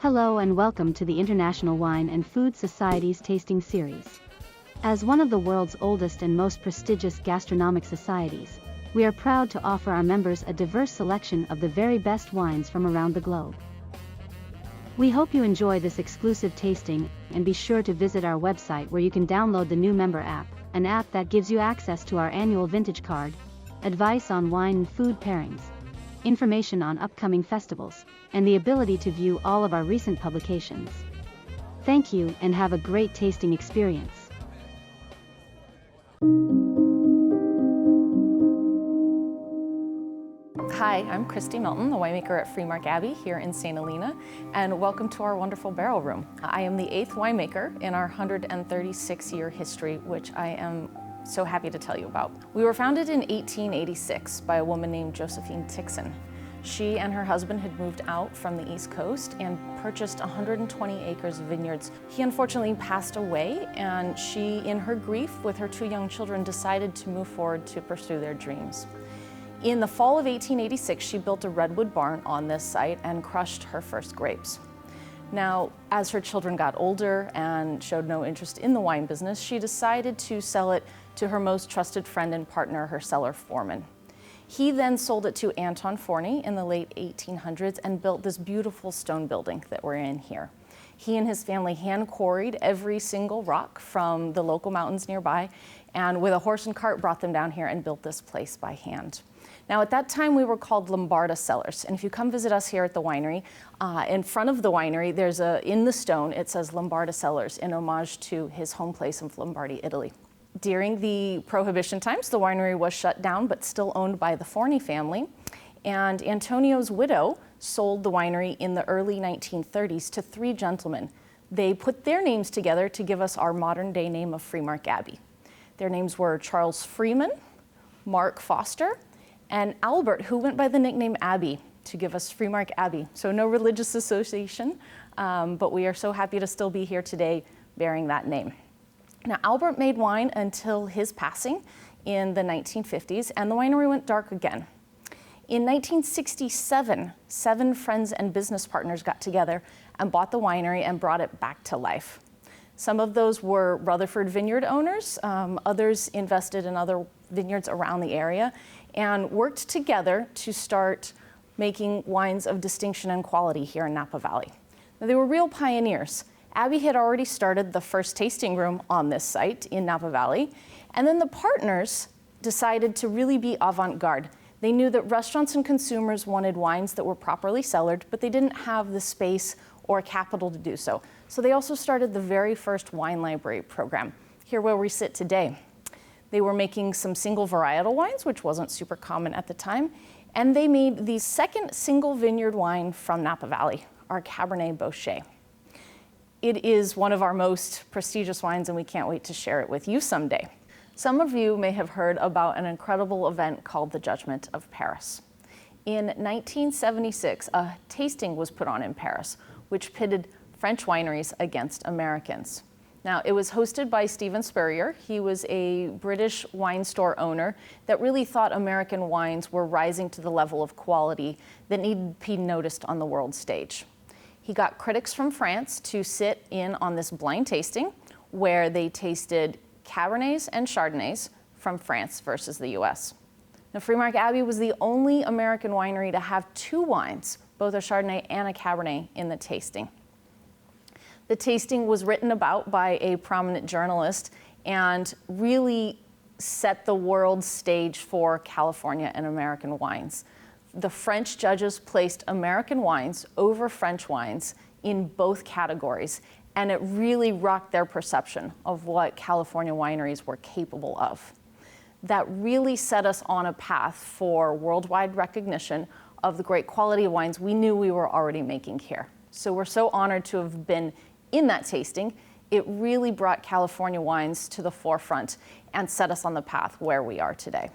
Hello and welcome to the International Wine and Food Society's tasting series. As one of the world's oldest and most prestigious gastronomic societies, we are proud to offer our members a diverse selection of the very best wines from around the globe. We hope you enjoy this exclusive tasting, and be sure to visit our website where you can download the new member app, an app that gives you access to our annual vintage card, advice on wine and food pairings, information on upcoming festivals, and the ability to view all of our recent publications. Thank you and have a great tasting experience. Hi, I'm Christy Melton, the winemaker at Freemark Abbey here in St. Helena, and welcome to our wonderful barrel room. I am the 8th winemaker in our 136-year history, which I am so happy to tell you about. We were founded in 1886 by a woman named Josephine Tixon. She and her husband had moved out from the East Coast and purchased 120 acres of vineyards. He unfortunately passed away, and she, in her grief with her 2 young children, decided to move forward to pursue their dreams. In the fall of 1886, she built a redwood barn on this site and crushed her first grapes. Now, as her children got older and showed no interest in the wine business, she decided to sell it to her most trusted friend and partner, her cellar foreman. He then sold it to Anton Forney in the late 1800s and built this beautiful stone building that we're in here. He and his family hand quarried every single rock from the local mountains nearby, and with a horse and cart brought them down here and built this place by hand. Now, at that time, we were called Lombarda Cellars, and if you come visit us here at the winery, in front of the winery, there's in the stone, it says Lombarda Cellars in homage to his home place of Lombardy, Italy. During the Prohibition times, the winery was shut down, but still owned by the Forney family, and Antonio's widow sold the winery in the early 1930s to 3 gentlemen. They put their names together to give us our modern-day name of Freemark Abbey. Their names were Charles Freeman, Mark Foster, and Albert, who went by the nickname Abbey, to give us Freemark Abbey. So no religious association, but we are so happy to still be here today bearing that name. Now, Albert made wine until his passing in the 1950s, and the winery went dark again. In 1967, 7 friends and business partners got together and bought the winery and brought it back to life. Some of those were Rutherford vineyard owners, others invested in other vineyards around the area, and worked together to start making wines of distinction and quality here in Napa Valley. Now, they were real pioneers. Abbey had already started the first tasting room on this site in Napa Valley, and then the partners decided to really be avant-garde. They knew that restaurants and consumers wanted wines that were properly cellared, but they didn't have the space or capital to do so. So they also started the very first wine library program, here where we sit today. They were making some single varietal wines, which wasn't super common at the time, and they made the second single vineyard wine from Napa Valley, our Cabernet Bauchet. It is one of our most prestigious wines, and we can't wait to share it with you someday. Some of you may have heard about an incredible event called the Judgment of Paris. In 1976, a tasting was put on in Paris, which pitted French wineries against Americans. Now, it was hosted by Stephen Spurrier. He was a British wine store owner that really thought American wines were rising to the level of quality that needed to be noticed on the world stage. He got critics from France to sit in on this blind tasting where they tasted Cabernets and Chardonnays from France versus the US. Now, Freemark Abbey was the only American winery to have 2 wines, both a Chardonnay and a Cabernet, in the tasting. The tasting was written about by a prominent journalist and really set the world stage for California and American wines. The French judges placed American wines over French wines in both categories, and it really rocked their perception of what California wineries were capable of. That really set us on a path for worldwide recognition of the great quality of wines we knew we were already making here. So we're so honored to have been in that tasting. It really brought California wines to the forefront and set us on the path where we are today.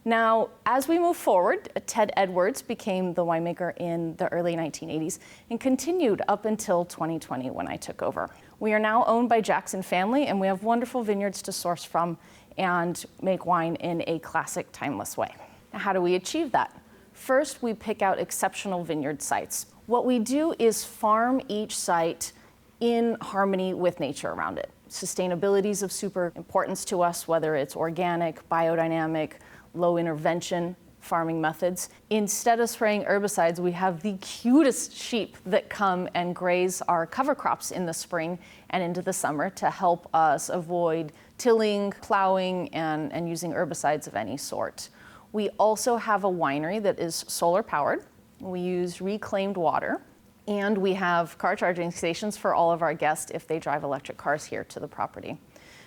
Now, as we move forward, Ted Edwards became the winemaker in the early 1980s and continued up until 2020 when I took over. We are now owned by Jackson family, and we have wonderful vineyards to source from and make wine in a classic, timeless way. Now, how do we achieve that? First, we pick out exceptional vineyard sites. What we do is farm each site in harmony with nature around it. Sustainability is of super importance to us, whether it's organic, biodynamic, low intervention farming methods. Instead of spraying herbicides, we have the cutest sheep that come and graze our cover crops in the spring and into the summer to help us avoid tilling, plowing, and using herbicides of any sort. We also have a winery that is solar powered. We use reclaimed water, and we have car charging stations for all of our guests if they drive electric cars here to the property.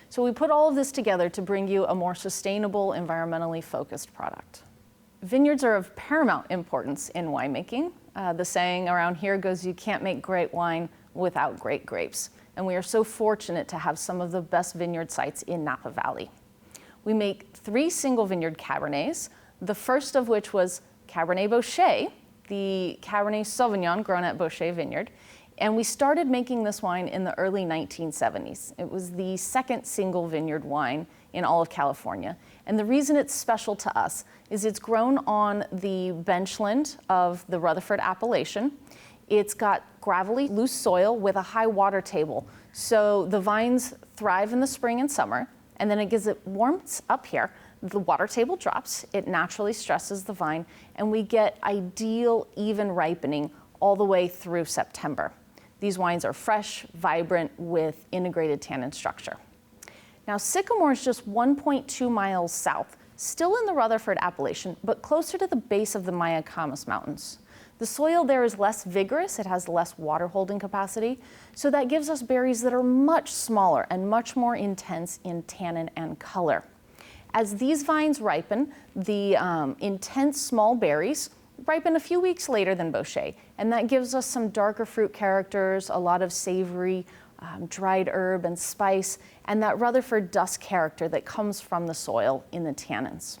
So we put all of this together to bring you a more sustainable, environmentally focused product. Vineyards are of paramount importance in winemaking. The saying around here goes, you can't make great wine without great grapes. And we are so fortunate to have some of the best vineyard sites in Napa Valley. We make 3 single vineyard Cabernets, the first of which was Cabernet Bauchet, the Cabernet Sauvignon grown at Bauchet Vineyard. And we started making this wine in the early 1970s. It was the second single vineyard wine in all of California. And the reason it's special to us is it's grown on the benchland of the Rutherford Appellation. It's got gravelly, loose soil with a high water table. So the vines thrive in the spring and summer, and then it gives it warmth up here. The water table drops, it naturally stresses the vine, and we get ideal, even ripening all the way through September. These wines are fresh, vibrant, with integrated tannin structure. Now, Sycamore is just 1.2 miles south, still in the Rutherford Appellation, but closer to the base of the Mayacamas Mountains. The soil there is less vigorous, it has less water holding capacity, so that gives us berries that are much smaller and much more intense in tannin and color. As these vines ripen, the intense small berries ripen a few weeks later than Bauchet, and that gives us some darker fruit characters, a lot of savory, dried herb and spice, and that Rutherford dust character that comes from the soil in the tannins.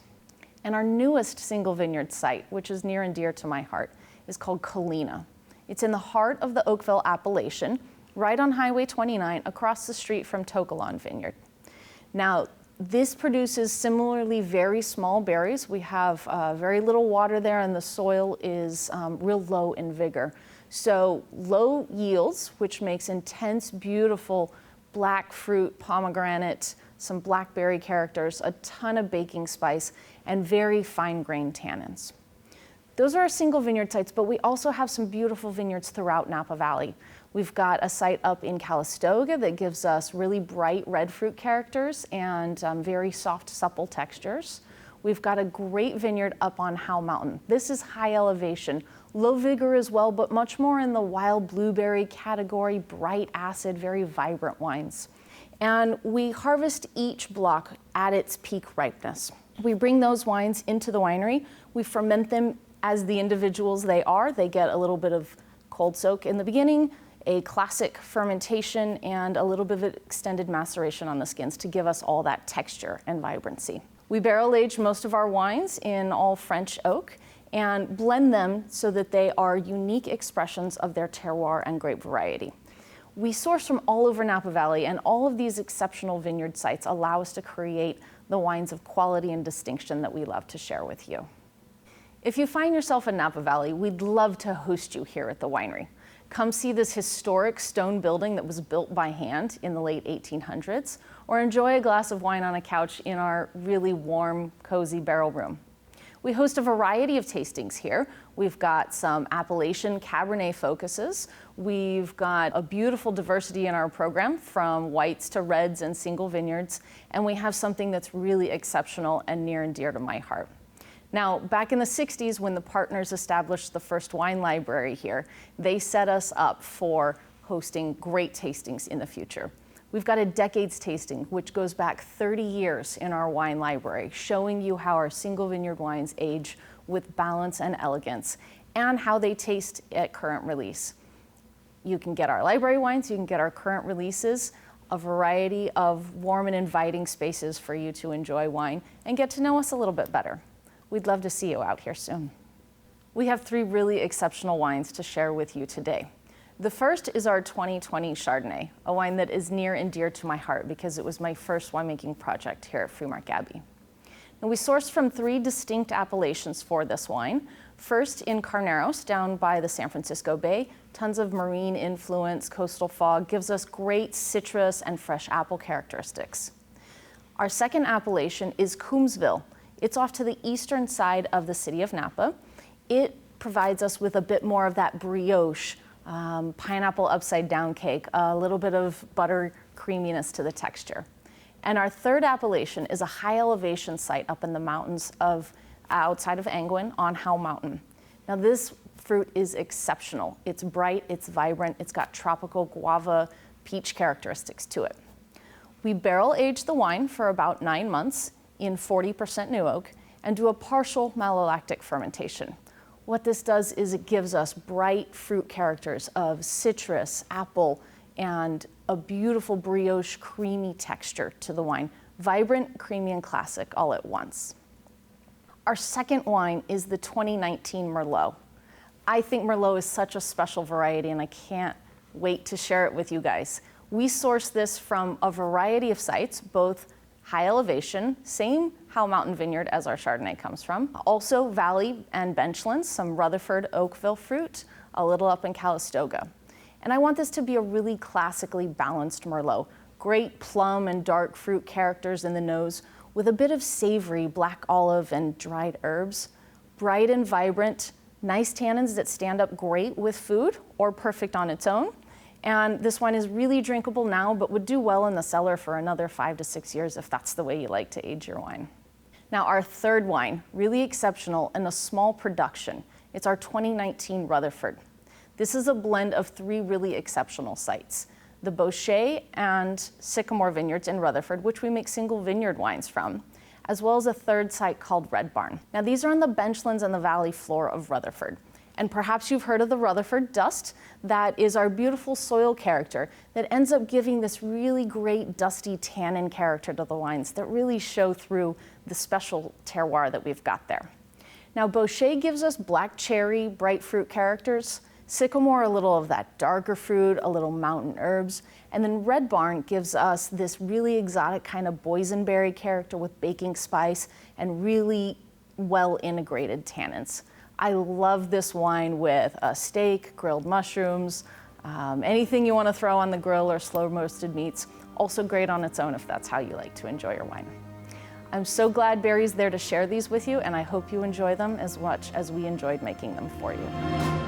And our newest single vineyard site, which is near and dear to my heart, is called Colina. It's in the heart of the Oakville Appellation, right on Highway 29, across the street from Tokelon Vineyard. Now, this produces similarly very small berries. We have very little water there, and the soil is real low in vigor. So low yields, which makes intense, beautiful black fruit, pomegranate, some blackberry characters, a ton of baking spice, and very fine-grained tannins. Those are our single vineyard sites, but we also have some beautiful vineyards throughout Napa Valley. We've got a site up in Calistoga that gives us really bright red fruit characters and very soft, supple textures. We've got a great vineyard up on Howe Mountain. This is high elevation, low vigor as well, but much more in the wild blueberry category, bright acid, very vibrant wines. And we harvest each block at its peak ripeness. We bring those wines into the winery. We ferment them as the individuals they are. They get a little bit of cold soak in the beginning, a classic fermentation, and a little bit of extended maceration on the skins to give us all that texture and vibrancy. We barrel age most of our wines in all French oak and blend them so that they are unique expressions of their terroir and grape variety. We source from all over Napa Valley, and all of these exceptional vineyard sites allow us to create the wines of quality and distinction that we love to share with you. If you find yourself in Napa Valley, we'd love to host you here at the winery. Come see this historic stone building that was built by hand in the late 1800s, or enjoy a glass of wine on a couch in our really warm, cozy barrel room. We host a variety of tastings here. We've got some Appellation Cabernet focuses. We've got a beautiful diversity in our program, from whites to reds and single vineyards, and we have something that's really exceptional and near and dear to my heart. Now, back in the 60s, when the partners established the first wine library here, they set us up for hosting great tastings in the future. We've got a decades tasting, which goes back 30 years in our wine library, showing you how our single vineyard wines age with balance and elegance, and how they taste at current release. You can get our library wines, you can get our current releases, a variety of warm and inviting spaces for you to enjoy wine and get to know us a little bit better. We'd love to see you out here soon. We have 3 really exceptional wines to share with you today. The first is our 2020 Chardonnay, a wine that is near and dear to my heart because it was my first winemaking project here at Freemark Abbey. Now, we sourced from 3 distinct appellations for this wine. First in Carneros, down by the San Francisco Bay, tons of marine influence, coastal fog, gives us great citrus and fresh apple characteristics. Our second appellation is Coombsville. It's off to the eastern side of the city of Napa. It provides us with a bit more of that brioche, pineapple upside down cake, a little bit of butter creaminess to the texture. And our third appellation is a high elevation site up in the mountains outside of Angwin on Howe Mountain. Now this fruit is exceptional. It's bright, it's vibrant, it's got tropical guava, peach characteristics to it. We barrel age the wine for about 9 months in 40% new oak and do a partial malolactic fermentation. What this does is it gives us bright fruit characters of citrus, apple, and a beautiful brioche creamy texture to the wine. Vibrant, creamy, and classic all at once. Our second wine is the 2019 Merlot. I think Merlot is such a special variety and I can't wait to share it with you guys. We source this from a variety of sites, both high elevation, same Howe Mountain Vineyard as our Chardonnay comes from, also valley and benchlands, some Rutherford Oakville fruit, a little up in Calistoga. And I want this to be a really classically balanced Merlot. Great plum and dark fruit characters in the nose with a bit of savory black olive and dried herbs. Bright and vibrant, nice tannins that stand up great with food or perfect on its own. And this wine is really drinkable now, but would do well in the cellar for another 5 to 6 years if that's the way you like to age your wine. Now our third wine, really exceptional and a small production. It's our 2019 Rutherford. This is a blend of 3 really exceptional sites. The Bochet and Sycamore Vineyards in Rutherford, which we make single vineyard wines from, as well as a third site called Red Barn. Now these are on the benchlands and the valley floor of Rutherford. And perhaps you've heard of the Rutherford dust. That is our beautiful soil character that ends up giving this really great dusty tannin character to the wines that really show through the special terroir that we've got there. Now Bochet gives us black cherry, bright fruit characters. Sycamore, a little of that darker fruit, a little mountain herbs. And then Red Barn gives us this really exotic kind of boysenberry character with baking spice and really well integrated tannins. I love this wine with a steak, grilled mushrooms, anything you want to throw on the grill or slow roasted meats. Also great on its own if that's how you like to enjoy your wine. I'm so glad Barry's there to share these with you, and I hope you enjoy them as much as we enjoyed making them for you.